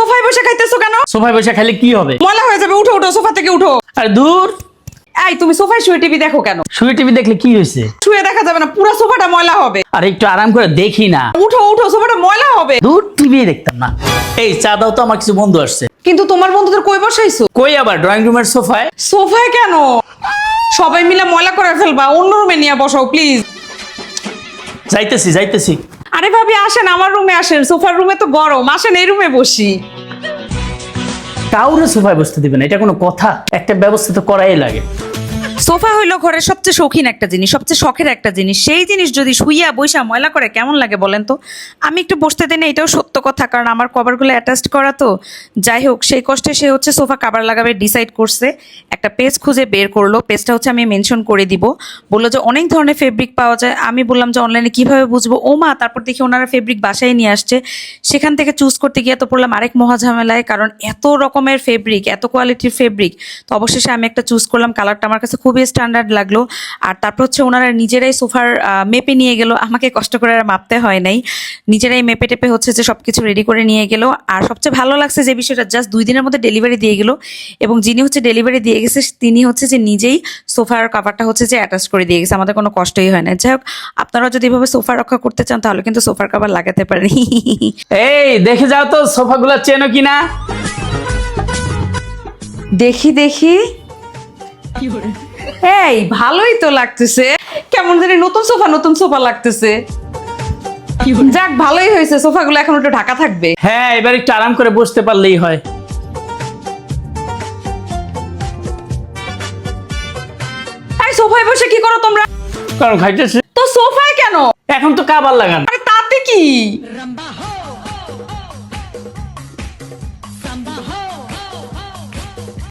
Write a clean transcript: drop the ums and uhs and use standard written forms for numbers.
সোফায় বসে খাইতেছো কেন? সোফায় বসে খাইলে কি হবে? ময়লা হয়ে যাবে, উঠো উঠো, সোফা থেকে উঠো। আর দূর, এই তুমি সোফায় শুয়ে টিভি দেখো কেন? শুয়ে টিভি দেখলে কি হয়েছে? শুয়ে দেখা যাবে না, পুরো সোফাটা ময়লা হবে। আর একটু আরাম করে দেখি না। উঠো উঠো, সোফাটা ময়লা হবে। দূর, টিভি দেখতাম না। এই চা দাও তো, আমার কিছু বন্ধু আসছে। কিন্তু তোমার বন্ধুদের কই বসাইছো? কই আবার ড্রয়িং রুমের সোফায়। সোফায় কেন? সবাই মিলে ময়লা করে ফেলবা, অন্য রুমে নিয়ে বসাও প্লিজ। যাইতেছি যাইতেছি। আরে ভাবি আসেন, আমার রুমে আসেন, সোফার রুমে তো গরম, আসেন এই রুমে বসি। কাউরে সোফায় বসতে দিবেন, এটা কোনো কথা? একটা ব্যবস্থা তো করাই লাগে। সোফা হইলো ঘরের সবচেয়ে শৌখিন একটা জিনিস, সবচেয়ে শখের একটা জিনিস। সেই জিনিস যদি শুইয়া বইসা ময়লা করে কেমন লাগে বলেন তো? আমি একটু বসতে দিই না, এটাও সত্য কথা, কারণ আমার কভারগুলো অ্যাটাচড করা তো। যাই হোক, সেই কষ্টে সে হচ্ছে সোফা কাভার লাগাবে ডিসাইড করছে। একটা পেজ খুঁজে বের করলো, পেজটা হচ্ছে আমি মেনশন করে দিব। বললো যে অনেক ধরনের ফেব্রিক পাওয়া যায়। আমি বললাম যে অনলাইনে কিভাবে বুঝবো? ও মা, তারপর দেখি ওনারা ফেব্রিক বাসায় নিয়ে আসছে। সেখান থেকে চুজ করতে গিয়ে তো পড়লাম আরেক মহাঝামেলায়, কারণ এত রকমের ফেব্রিক, এত কোয়ালিটির ফেব্রিক। তো অবশেষে আমি একটা চুজ করলাম, কালারটা আমার কাছে খুবই স্ট্যান্ডার্ড লাগলো। আর তারপর হচ্ছে ওনারা নিজেরাই সোফার মেপে নিয়ে গেল, আমাকে কষ্ট করে আর মাপতে হয় নাই। নিজেরাই মেপে টেপে হচ্ছে যে সবকিছু রেডি করে নিয়ে গেল। আর সবচেয়ে ভালো লাগছে যে বিষয়টা, জাস্ট 2 দিনের মধ্যে ডেলিভারি দিয়ে গেল। এবং যিনি হচ্ছে ডেলিভারি দিয়ে গেছে তিনি হচ্ছে যে নিজেই সোফার কাভারটা হচ্ছে যে অ্যাটাচ করে দিয়ে গেছে, আমাদের কোনো কষ্টই হয় না। যাই হোক, আপনারা যদি এভাবে সোফা রক্ষা করতে চান তাহলে কিন্তু সোফার কাভার লাগাতে পারেন। এই দেখে যাও তো সোফাগুলো চেনো কিনা। দেখি দেখি, এই ভালোই তো লাগতেছে, কেমন জানি নতুন সোফা লাগতেছে। যাক, ভালোই হয়েছে, সোফাগুলো এখন একটু ঢাকা থাকবে। হ্যাঁ, এবার একটু আরাম করে বসতে পারলেই হয়। এই সোফায় বসে কি করো তোমরা? কারণ খাইতেছে তো সোফায় কেন? এখন তো কাবার লাগান। আরে তাতে কি?